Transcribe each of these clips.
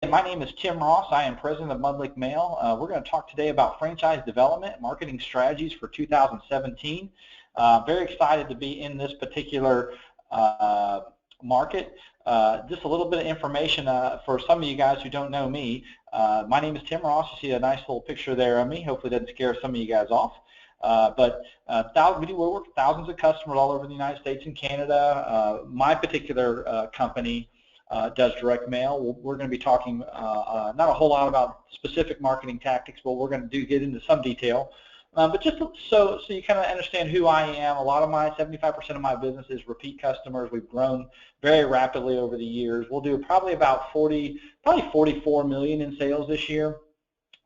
my name is Tim Ross. I am president of Mudlick Mail. We're going to talk today about franchise development, marketing strategies for 2017. Very excited to be in this particular market. Just a little bit of information for some of you guys who don't know me. My name is Tim Ross. You see a nice little picture there of me. Hopefully it doesn't scare some of you guys off. We work with thousands of customers all over the United States and Canada. My particular company does direct mail. We're going to be talking not a whole lot about specific marketing tactics, but we're going to get into some detail. But just so you kind of understand who I am, a lot of 75% of my business is repeat customers. We've grown very rapidly over the years. We'll do probably about 44 million in sales this year.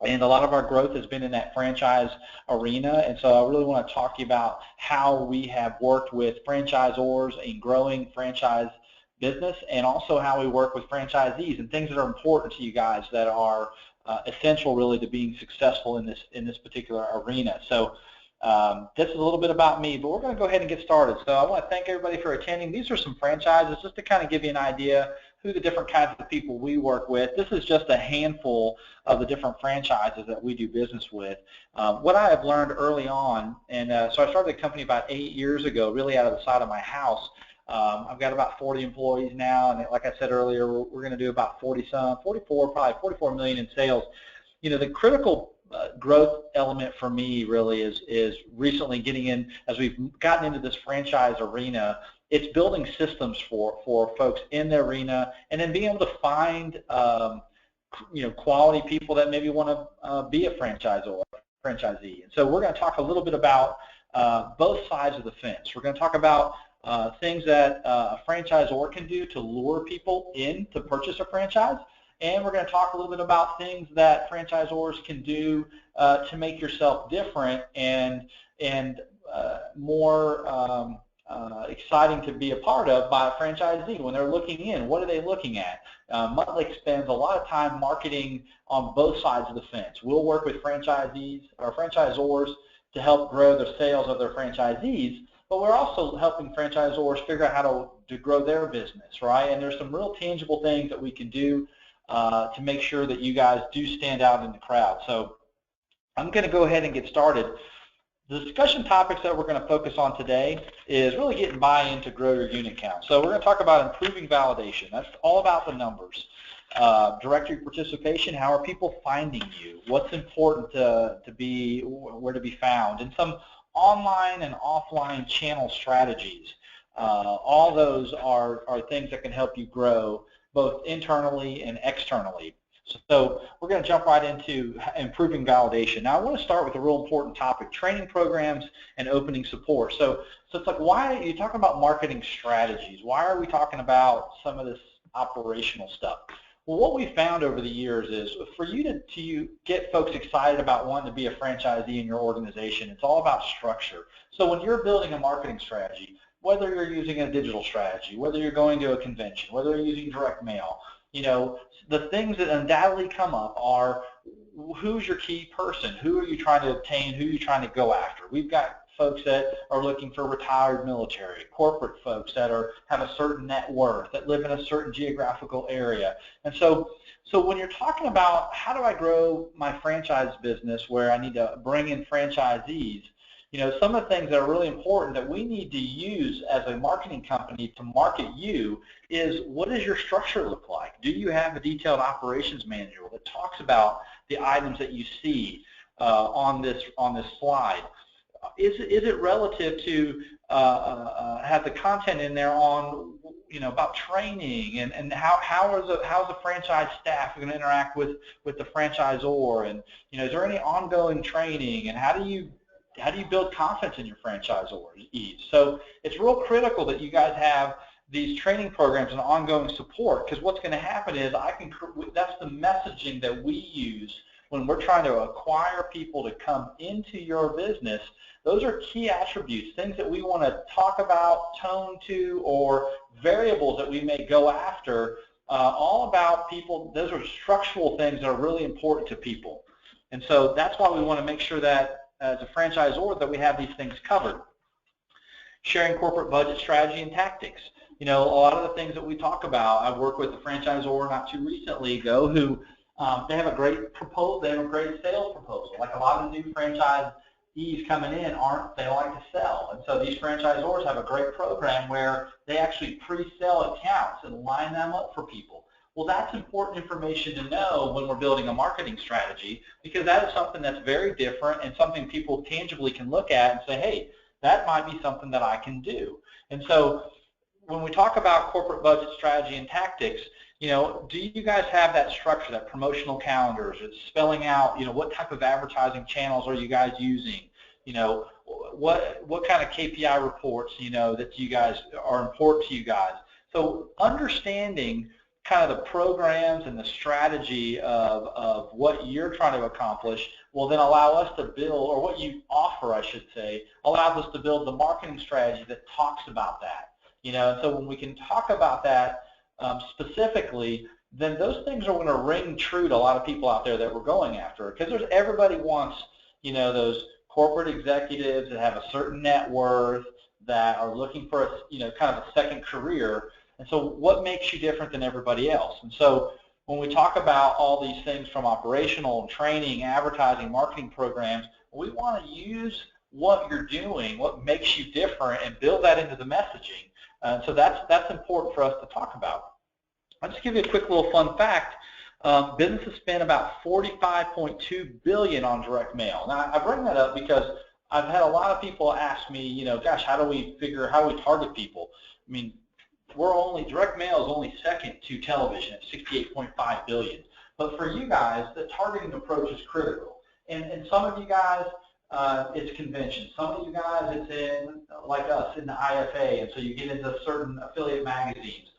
And a lot of our growth has been in that franchise arena, and so I really want to talk to you about how we have worked with franchisors in growing franchise business, and also how we work with franchisees and things that are important to you guys that are essential really to being successful in this particular arena. So this is a little bit about me, but we're going to go ahead and get started. So I want to thank everybody for attending. These are some franchises just to kind of give you an idea who the different kinds of people we work with. This is just a handful of the different franchises that we do business with. What I have learned early on, and so I started a company about 8 years ago, really out of the side of my house. I've got about 40 employees now, and like I said earlier, we're going to do about probably 44 million in sales. You know, the critical growth element for me really is recently getting in, as we've gotten into this franchise arena. It's building systems for folks in the arena, and then being able to find quality people that maybe want to be a franchisee. And so we're going to talk a little bit about both sides of the fence. We're going to talk about things that a franchisor can do to lure people in to purchase a franchise, and we're going to talk a little bit about things that franchisors can do to make yourself different and more exciting to be a part of by a franchisee when they're looking in. What are they looking at? Mudlick spends a lot of time marketing on both sides of the fence. We'll work with franchisees or franchisors to help grow the sales of their franchisees, but we're also helping franchisors figure out how to grow their business, right? And there's some real tangible things that we can do to make sure that you guys do stand out in the crowd. So I'm going to go ahead and get started. The discussion topics that we're going to focus on today is really getting buy-in to grow your unit count. So we're going to talk about improving validation. That's all about the numbers. Directory participation, how are people finding you? What's important where to be found? And some online and offline channel strategies. All those are things that can help you grow both internally and externally. So we're going to jump right into improving validation. Now I want to start with a real important topic, training programs and opening support. So it's like, why are you talking about marketing strategies? Why are we talking about some of this operational stuff? Well, what we found over the years is for you to get folks excited about wanting to be a franchisee in your organization, it's all about structure. So when you're building a marketing strategy, whether you're using a digital strategy, whether you're going to a convention, whether you're using direct mail, you know, the things that undoubtedly come up are who's your key person, who are you trying to obtain, who are you trying to go after. We've got folks that are looking for retired military, corporate folks that have a certain net worth, that live in a certain geographical area. And so when you're talking about how do I grow my franchise business where I need to bring in franchisees, you know, some of the things that are really important that we need to use as a marketing company to market you is, what does your structure look like? Do you have a detailed operations manual that talks about the items that you see on this slide? Is it relative to have the content in there on, you know, about training and how's the franchise staff going to interact with the franchisor, and, you know, is there any ongoing training, and how do you build confidence in your franchisees? So it's real critical that you guys have these training programs and ongoing support, because what's going to happen is that's the messaging that we use when we're trying to acquire people to come into your business. Those are key attributes, things that we want to talk about, tone to, or variables that we may go after, all about people. Those are structural things that are really important to people. And so that's why we want to make sure that as a franchisor that we have these things covered. Sharing corporate budget strategy and tactics. You know, a lot of the things that we talk about, I worked with a franchisor not too recently ago who they have a great proposal, they have a great sales proposal. Like a lot of new franchisees coming in they don't like to sell. And so these franchisors have a great program where they actually pre-sell accounts and line them up for people. Well, that's important information to know when we're building a marketing strategy, because that is something that's very different and something people tangibly can look at and say, hey, that might be something that I can do. And so when we talk about corporate budget strategy and tactics, you know, do you guys have that structure, that promotional calendars? It's spelling out, you know, what type of advertising channels are you guys using? You know, what kind of KPI reports, you know, that you guys are important to you guys? So understanding kind of the programs and the strategy of what you're trying to accomplish will then allow us to build, or what you offer, I should say, allows us to build the marketing strategy that talks about that. You know, and so when we can talk about that specifically, then those things are going to ring true to a lot of people out there that we're going after, because everybody wants, you know, those corporate executives that have a certain net worth, that are looking for a, you know, kind of a second career. And so what makes you different than everybody else? And so when we talk about all these things from operational, training, advertising, marketing programs, we want to use what you're doing, what makes you different, and build that into the messaging. So that's important for us to talk about. I'll just give you a quick little fun fact. Businesses spend about $45.2 billion on direct mail. Now, I bring that up because I've had a lot of people ask me, you know, gosh, how do we target people? I mean, direct mail is only second to television at $68.5 billion. But for you guys, the targeting approach is critical. And some of you guys, it's convention. Some of you guys, it's in, like us, in the IFA, and so you get into certain affiliate magazines.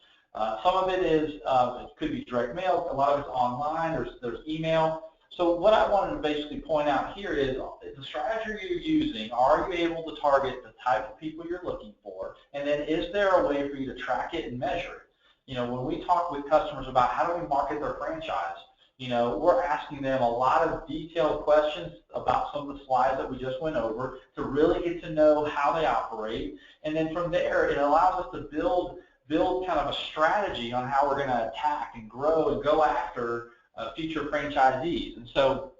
Some of it is, it could be direct mail. A lot of it's online. There's email. So what I wanted to basically point out here is the strategy you're using, are you able to target the type of people you're looking for? And then is there a way for you to track it and measure it? You know, when we talk with customers about how do we market their franchise, you know, we're asking them a lot of detailed questions about some of the slides that we just went over to really get to know how they operate. And then from there, it allows us to build kind of a strategy on how we're going to attack and grow and go after future franchisees. And so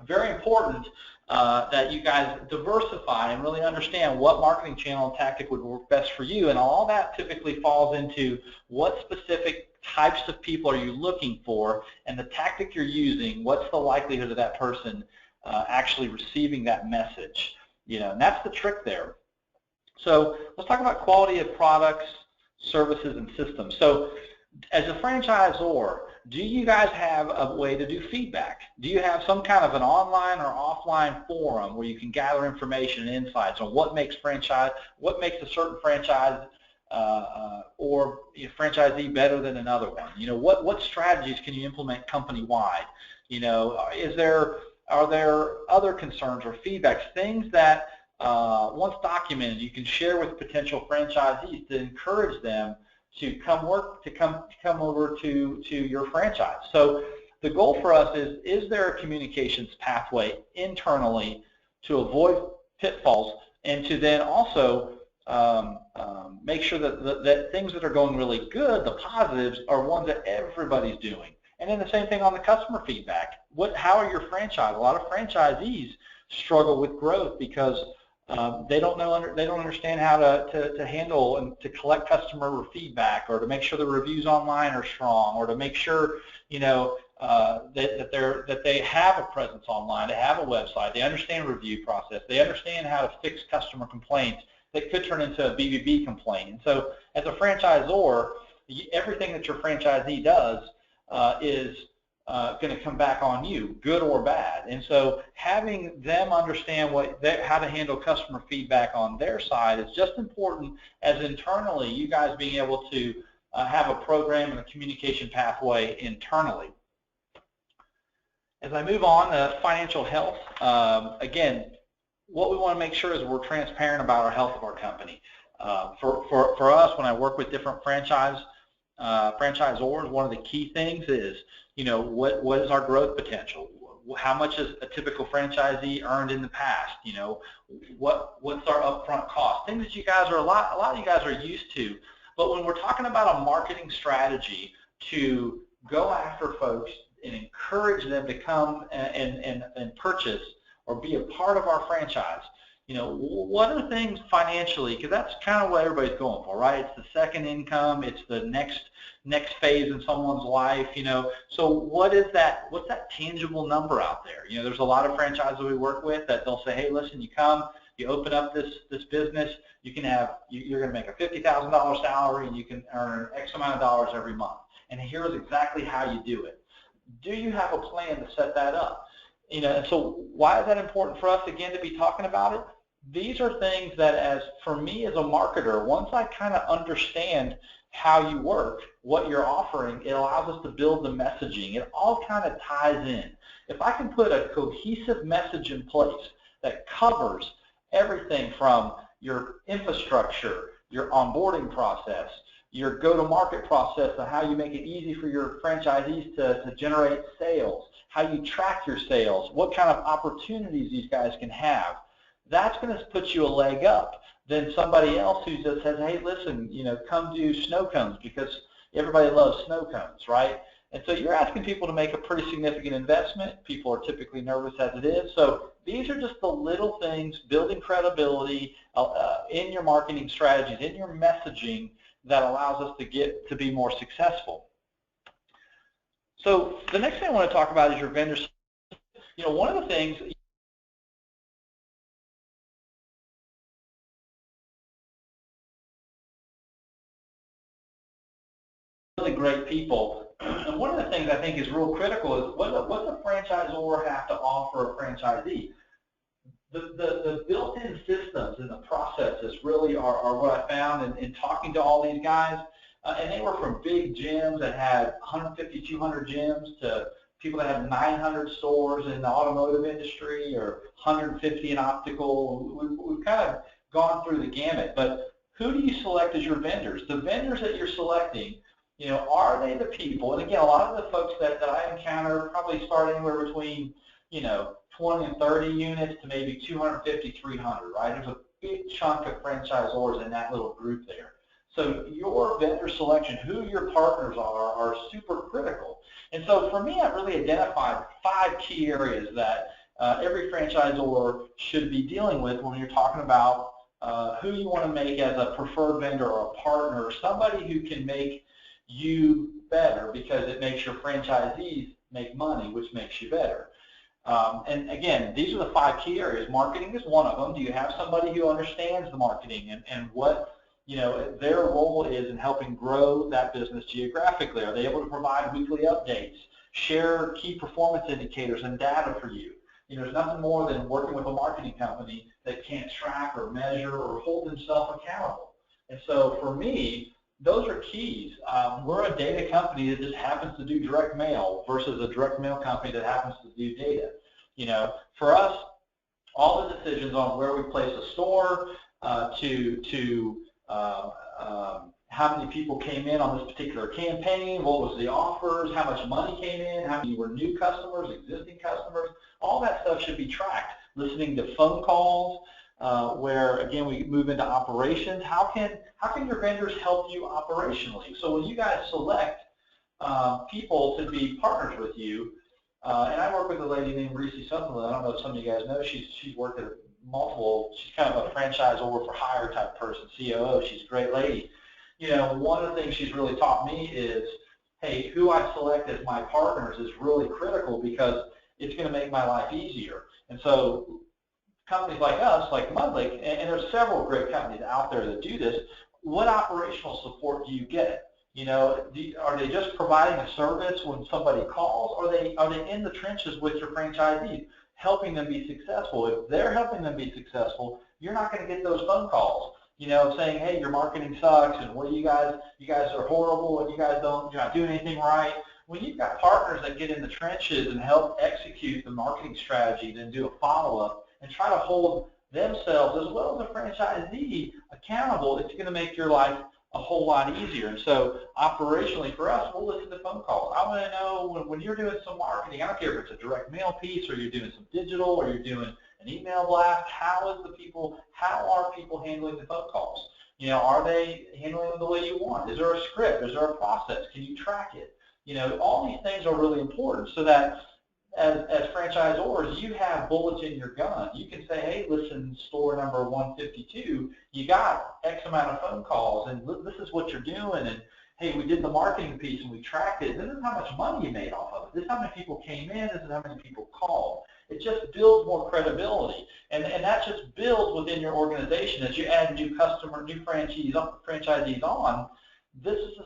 very important that you guys diversify and really understand what marketing channel and tactic would work best for you. And all that typically falls into what specific types of people are you looking for, and the tactic you're using, what's the likelihood of that person actually receiving that message. You know, and that's the trick there. So let's talk about quality of products, services, and systems. So as a franchisor, do you guys have a way to do feedback? Do you have some kind of an online or offline forum where you can gather information and insights on what makes a certain franchise or a franchisee better than another one? You know, what strategies can you implement company-wide? You know, are there other concerns or feedbacks, things that once documented you can share with potential franchisees to encourage them to come over to your franchise? So the goal for us is there a communications pathway internally to avoid pitfalls, and to then also make sure that things that are going really good, the positives, are ones that everybody's doing. And then the same thing on the customer feedback. How are your franchise? A lot of franchisees struggle with growth because they don't understand how to handle and to collect customer feedback, or to make sure the reviews online are strong, or to make sure, you know, that they have a presence online, they have a website, they understand review process, they understand how to fix customer complaints that could turn into a BBB complaint. And so as a franchisor, everything that your franchisee does is going to come back on you, good or bad. And so having them understand how to handle customer feedback on their side is just important as internally you guys being able to have a program and a communication pathway internally. As I move on to financial health, again, what we want to make sure is we're transparent about our health of our company. For us, when I work with different franchisors, one of the key things is, you know, what is our growth potential? How much has a typical franchisee earned in the past? You know, what's our upfront cost? Things that you guys are a lot of you guys are used to. But when we're talking about a marketing strategy to go after folks and encourage them to come and purchase or be a part of our franchise, you know, what are things financially, because that's kind of what everybody's going for, right? It's the second income, it's the next phase in someone's life, you know. So what's that tangible number out there? You know, there's a lot of franchises we work with that they'll say, hey, listen, you come, you open up this business, you're going to make a $50,000 salary and you can earn X amount of dollars every month. And here's exactly how you do it. Do you have a plan to set that up? You know, and so why is that important for us, again, to be talking about it? These are things that, for me as a marketer, once I kind of understand how you work, what you're offering, it allows us to build the messaging. It all kind of ties in. If I can put a cohesive message in place that covers everything from your infrastructure, your onboarding process, your go-to-market process, and how you make it easy for your franchisees to generate sales, how you track your sales, what kind of opportunities these guys can have, that's going to put you a leg up than somebody else who just says, hey, listen, you know, come do snow cones, because everybody loves snow cones, right? And so you're asking people to make a pretty significant investment. People are typically nervous as it is. So these are just the little things, building credibility in your marketing strategies, in your messaging, that allows us to be more successful. So the next thing I want to talk about is your vendors. You know, one of the things, really great people, and one of the things I think is real critical is what the franchisor have to offer a franchisee. The built-in systems and the processes really are what I found in talking to all these guys. And they were from big gyms that had 150, 200 gyms to people that had 900 stores in the automotive industry or 150 in optical. We've kind of gone through the gamut. But who do you select as your vendors? The vendors that you're selecting, you know, are they the people? And again, a lot of the folks that I encounter probably start anywhere between, you know, 20 and 30 units to maybe 250, 300, right? There's a big chunk of franchisors in that little group there. So your vendor selection, who your partners are super critical. And so for me, I've really identified 5 key areas that every franchisor should be dealing with when you're talking about who you want to make as a preferred vendor or a partner, or somebody who can make you better because it makes your franchisees make money, which makes you better. And again, these are the 5 key areas. Marketing is one of them. Do you have somebody who understands the marketing and what, you know, their role is in helping grow that business geographically? Are they able to provide weekly updates, share key performance indicators and data for you? You know, there's nothing more than working with a marketing company that can't track or measure or hold themselves accountable. And so for me, those are keys. We're a data company that just happens to do direct mail versus a direct mail company that happens to do data. You know, for us, all the decisions on where we place a store, how many people came in on this particular campaign, what was the offers, how much money came in, how many were new customers, existing customers, all that stuff should be tracked. Listening to phone calls, where again we move into operations. How can your vendors help you operationally? So when you guys select people to be partners with you, and I work with a lady named Reese Sutherland. I don't know if some of you guys know. She's worked at multiple. She's kind of a franchisor for hire type person, COO. She's a great lady. You know, one of the things she's really taught me is, hey, who I select as my partners is really critical because it's going to make my life easier. And so companies like us, like Mudlick, and there's several great companies out there that do this, what operational support do you get? You know, are they just providing a service when somebody calls, or are they in the trenches with your franchisees, helping them be successful? If they're helping them be successful, you're not going to get those phone calls, you know, saying, hey, your marketing sucks, and what do you guys are horrible, and you're not doing anything right. When you've got partners that get in the trenches and help execute the marketing strategy, then do a follow-up and try to hold themselves as well as a franchisee accountable, it's going to make your life a whole lot easier. And so operationally for us, we'll listen to phone calls. I want to know when you're doing some marketing, I don't care if it's a direct mail piece or you're doing some digital or you're doing an email blast, how are people handling the phone calls? You know, are they handling them the way you want? Is there a script? Is there a process? Can you track it? You know, all these things are really important so that as franchisors, you have bullets in your gun. You can say, hey, listen, store number 152, you got X amount of phone calls, and this is what you're doing, and hey, we did the marketing piece and we tracked it. This is how much money you made off of it. This is how many people came in. This is how many people called. It just builds more credibility, and that just builds within your organization as you add new franchisees on. This is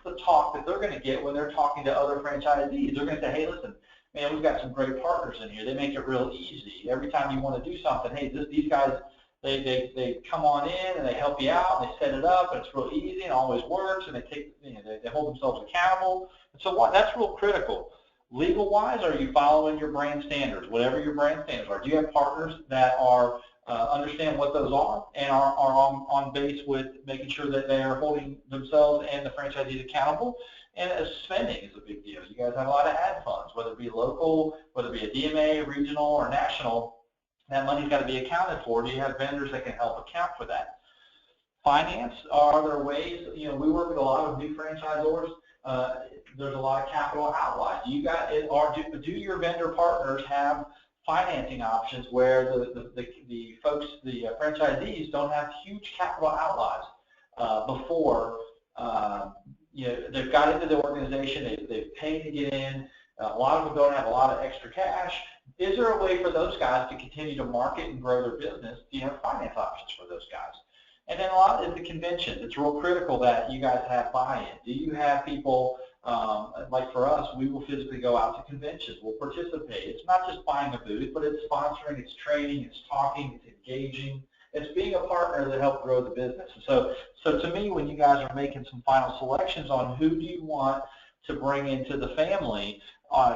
the talk that they're going to get when they're talking to other franchisees. They're going to say, hey, listen, man, we've got some great partners in here. They make it real easy. Every time you want to do something, hey, these guys, they come on in and they help you out and they set it up and it's real easy and always works, and they hold themselves accountable. And so that's real critical. Legal-wise, are you following your brand standards, whatever your brand standards are? Do you have partners that are understand what those are and are on base with making sure that they are holding themselves and the franchisees accountable? And spending is a big deal. You guys have a lot of ad funds, whether it be local, whether it be a DMA, regional, or national. That money's got to be accounted for. Do you have vendors that can help account for that? Finance, are there ways, you know, we work with a lot of new franchisors. There's a lot of capital outlays. Do your vendor partners have financing options where the folks, the franchisees, don't have huge capital outlays before you know, they've got into the organization, they've paid to get in. A lot of them don't have a lot of extra cash. Is there a way for those guys to continue to market and grow their business? Do you have finance options for those guys? And then a lot is the conventions. It's real critical that you guys have buy-in. Do you have people, like for us, we will physically go out to conventions. We'll participate. It's not just buying a booth, but it's sponsoring, it's training, it's talking, it's engaging. It's being a partner that helps grow the business. So to me, when you guys are making some final selections on who do you want to bring into the family,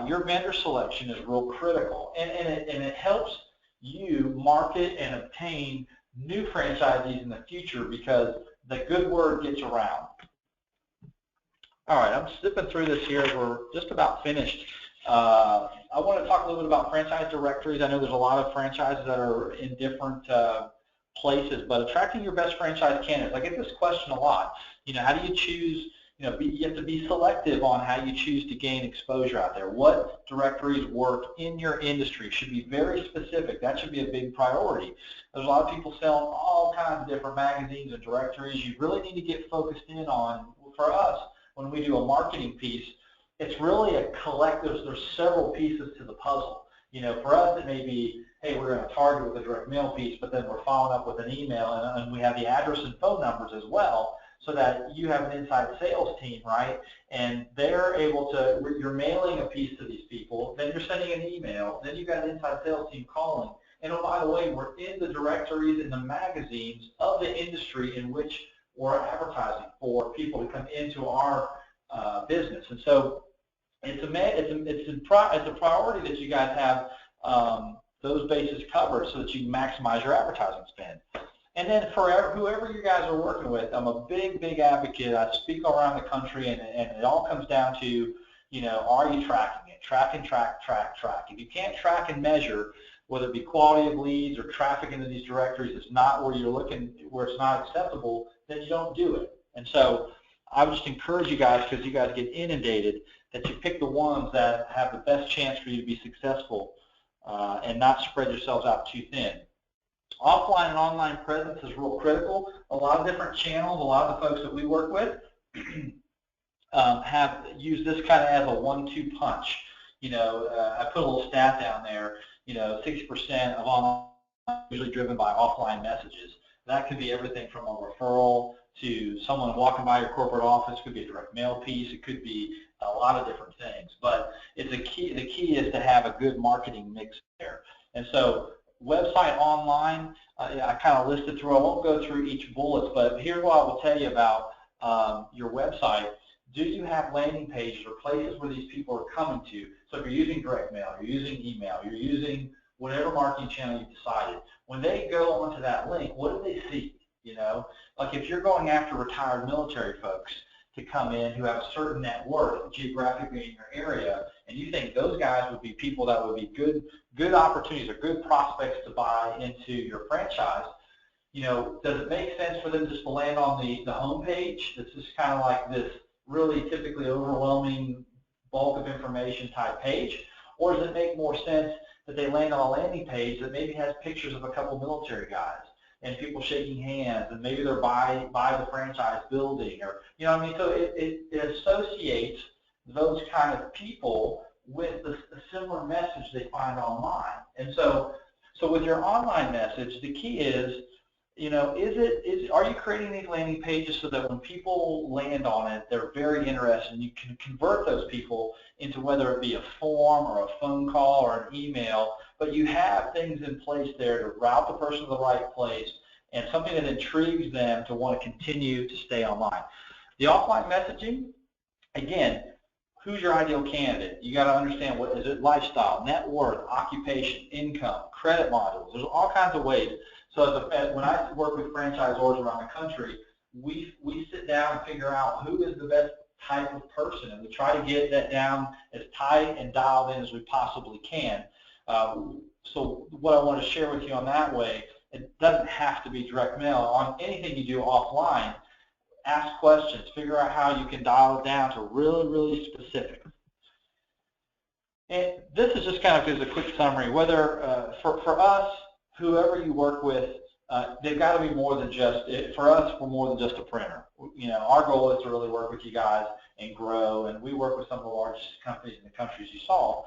your vendor selection is real critical. And it helps you market and obtain new franchisees in the future because the good word gets around. All right, I'm zipping through this here. We're just about finished. I want to talk a little bit about franchise directories. I know there's a lot of franchises that are in different places, but attracting your best franchise candidates. I get this question a lot. You know, how do you choose? You know, you have to be selective on how you choose to gain exposure out there. What directories work in your industry should be very specific. That should be a big priority. There's a lot of people selling all kinds of different magazines and directories. You really need to get focused in on, for us, when we do a marketing piece, it's really a collective. There's several pieces to the puzzle. You know, for us, it may be, hey, we're going to target with a direct mail piece, but then we're following up with an email, and we have the address and phone numbers as well, so that you have an inside sales team, right? And they're able to, you're mailing a piece to these people, then you're sending an email, then you've got an inside sales team calling. And oh, by the way, we're in the directories and the magazines of the industry in which we're advertising for people to come into our business. And so it's a priority that you guys have those bases covered so that you can maximize your advertising spend. And then for whoever you guys are working with, I'm a big advocate. I speak around the country, and it all comes down to, you know, are you tracking it? Track. If you can't track and measure, whether it be quality of leads or traffic into these directories, it's not where you're looking, where it's not acceptable, then you don't do it. And so I would just encourage you guys, because you guys get inundated, that you pick the ones that have the best chance for you to be successful and not spread yourselves out too thin. Offline and online presence is real critical. A lot of different channels, a lot of the folks that we work with have used this kind of as a 1-2 punch. You know, I put a little stat down there, you know, 60% of online is usually driven by offline messages. That could be everything from a referral to someone walking by your corporate office. It could be a direct mail piece. It could be a lot of different things. But it's the key is to have a good marketing mix there. And so website online, I kind of listed through. I won't go through each bullet, but here's what I will tell you about your website. Do you have landing pages or places where these people are coming to? So if you're using direct mail, you're using email, you're using whatever marketing channel you've decided, when they go onto that link, what do they see? You know, like if you're going after retired military folks to come in who have a certain net worth geographically in your area, and you think those guys would be people that would be good opportunities or good prospects to buy into your franchise, does it make sense for them just to land on the home page? It's just kind of like this really typically overwhelming bulk of information type page, or does it make more sense that they land on a landing page that maybe has pictures of a couple military guys and people shaking hands, and maybe they're by the franchise building, or what I mean? So it associates those kind of people with a similar message they find online. And so with your online message, the key is, are you creating these landing pages so that when people land on it, they're very interested, and you can convert those people into whether it be a form or a phone call or an email, but you have things in place there to route the person to the right place and something that intrigues them to want to continue to stay online. The offline messaging, again, who's your ideal candidate? You got to understand, what is it? Lifestyle, net worth, occupation, income, credit modules. There's all kinds of ways. So when I work with franchisors around the country, we sit down and figure out who is the best type of person, and we try to get that down as tight and dialed in as we possibly can. So what I want to share with you on that way, it doesn't have to be direct mail. On anything you do offline, ask questions, figure out how you can dial it down to really, really specific. And this is just kind of as a quick summary. Whether for us, whoever you work with, they've got to be more than just, for us, we're more than just a printer. Our goal is to really work with you guys and grow, and we work with some of the largest companies in the countries you saw.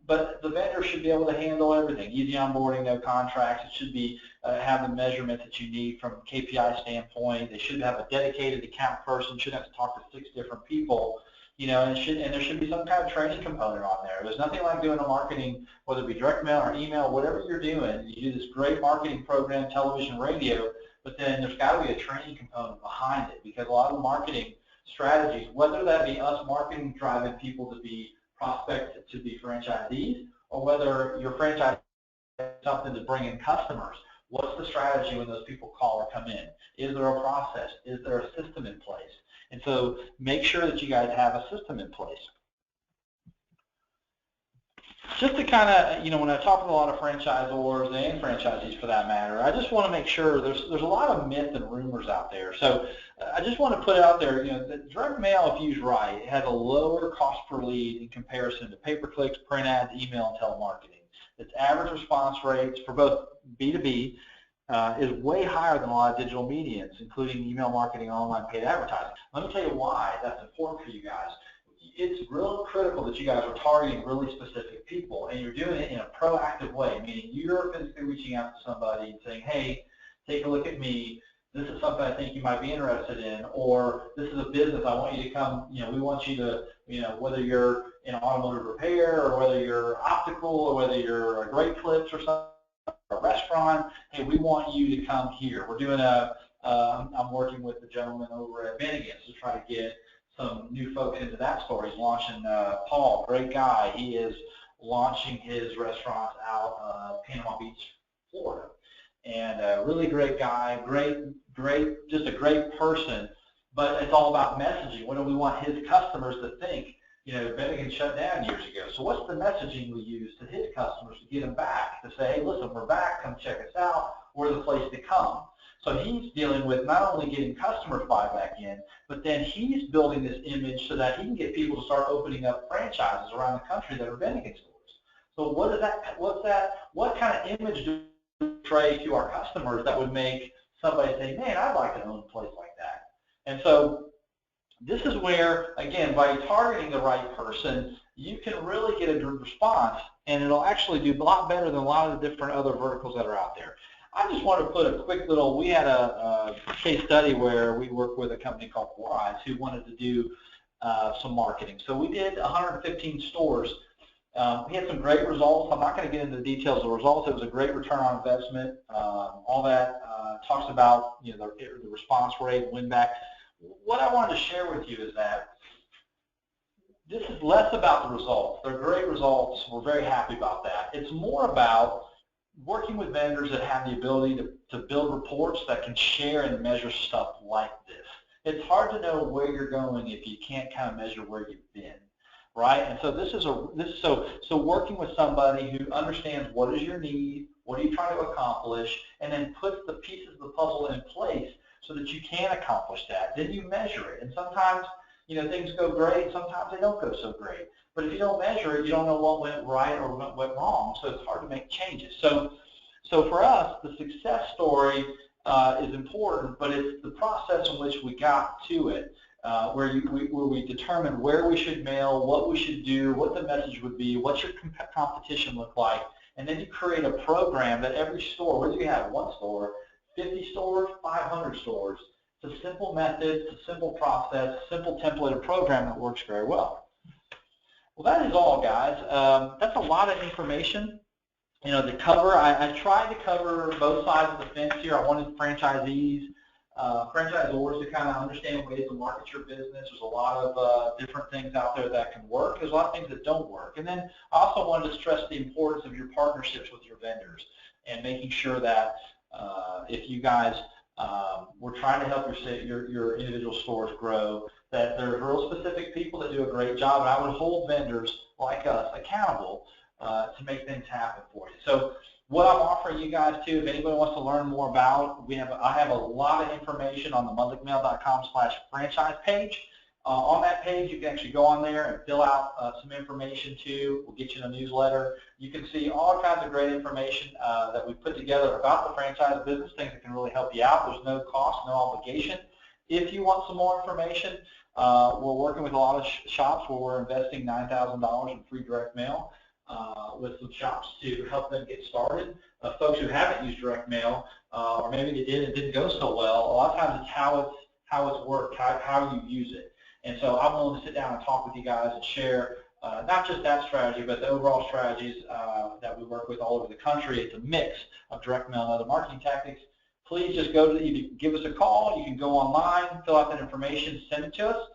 But the vendor should be able to handle everything. Easy onboarding, no contracts. It should be have the measurements that you need from a KPI standpoint. They should have a dedicated account person. Shouldn't have to talk to 6 different people. And there should be some kind of training component on there. There's nothing like doing a marketing, whether it be direct mail or email, whatever you're doing. You do this great marketing program, television, radio, but then there's got to be a training component behind it, because a lot of the marketing strategies, whether that be us marketing, driving people to be prospects to be franchisees, or whether your franchise has something to bring in customers, what's the strategy when those people call or come in? Is there a process? Is there a system in place? And so make sure that you guys have a system in place. Just to kind of, when I talk with a lot of franchisors and franchisees for that matter, I just want to make sure there's a lot of myth and rumors out there. So I just want to put it out there, that direct mail, if used right, it has a lower cost per lead in comparison to pay-per-clicks, print ads, email, and telemarketing. Its average response rates for both B2B is way higher than a lot of digital mediums, including email marketing and online paid advertising. Let me tell you why that's important for you guys. It's real critical that you guys are targeting really specific people, and you're doing it in a proactive way, meaning you're physically reaching out to somebody and saying, hey, take a look at me. This is something I think you might be interested in, or this is a business I want you to come, we want you to, whether you're in automotive repair, or whether you're optical, or whether you're a Great Clips or something, a restaurant, hey, we want you to come here. We're doing I'm working with the gentleman over at Bennigan's to try to get some new folks into that store. He's launching, Paul, great guy. He is launching his restaurant out of Panama Beach, Florida. And a really great guy, just a great person, but it's all about messaging. What do we want his customers to think? Bennigan shut down years ago. So what's the messaging we use to his customers to get them back, to say, hey, listen, we're back, come check us out, we're the place to come. So he's dealing with not only getting customers buy back in, but then he's building this image so that he can get people to start opening up franchises around the country that are Bennigan stores. So what kind of image do we portray to our customers that would make somebody say, man, I'd like to own a place like that? And so this is where, again, by targeting the right person, you can really get a good response, and it'll actually do a lot better than a lot of the different other verticals that are out there. I just want to put a quick little, we had a case study where we worked with a company called Wise who wanted to do some marketing. So we did 115 stores. We had some great results. I'm not going to get into the details of the results. It was a great return on investment. All that talks about the response rate, win back. What I wanted to share with you is that this is less about the results. They're great results. We're very happy about that. It's more about working with vendors that have the ability to build reports that can share and measure stuff like this. It's hard to know where you're going if you can't kind of measure where you've been. right? And so so working with somebody who understands what is your need, what are you trying to accomplish, and then puts the pieces of the puzzle in place so that you can accomplish that. Then you measure it, and sometimes things go great, sometimes they don't go so great. But if you don't measure it, you don't know what went right or what went wrong, so it's hard to make changes. So for us, the success story is important, but it's the process in which we got to it, where we determine where we should mail, what we should do, what the message would be, what's your competition look like, and then you create a program that every store, whether you have one store, 50 stores, 500 stores, it's a simple method, it's a simple process, simple templated program that works very well. Well, that is all, guys. That's a lot of information. To cover, I tried to cover both sides of the fence here. I wanted franchisees, franchisors to kind of understand ways to market your business. There's a lot of different things out there that can work. There's a lot of things that don't work. And then I also wanted to stress the importance of your partnerships with your vendors and making sure that if you guys were trying to help your individual stores grow, that there's real specific people that do a great job, and I would hold vendors like us accountable to make things happen for you. So what I'm offering you guys too, if anybody wants to learn more about, I have a lot of information on the mudlickmail.com/franchise page. On that page, you can actually go on there and fill out some information too. We'll get you in a newsletter. You can see all kinds of great information that we've put together about the franchise business, things that can really help you out. There's no cost, no obligation. If you want some more information, we're working with a lot of shops where we're investing $9,000 in free direct mail with some shops to help them get started. Folks who haven't used direct mail, or maybe they did and it didn't go so well, a lot of times it's how it's worked, how you use it. And so I'm willing to sit down and talk with you guys and share not just that strategy, but the overall strategies that we work with all over the country. It's a mix of direct mail and other marketing tactics. Please just you give us a call. You can go online, fill out that information, send it to us,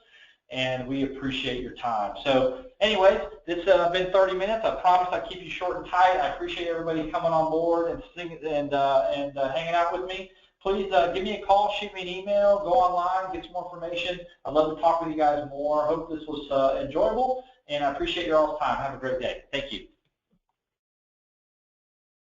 and we appreciate your time. So anyways, it's been 30 minutes. I promise I'll keep you short and tight. I appreciate everybody coming on board and hanging out with me. Please give me a call, shoot me an email, go online, get some more information. I'd love to talk with you guys more. Hope this was enjoyable, and I appreciate your all's time. Have a great day. Thank you.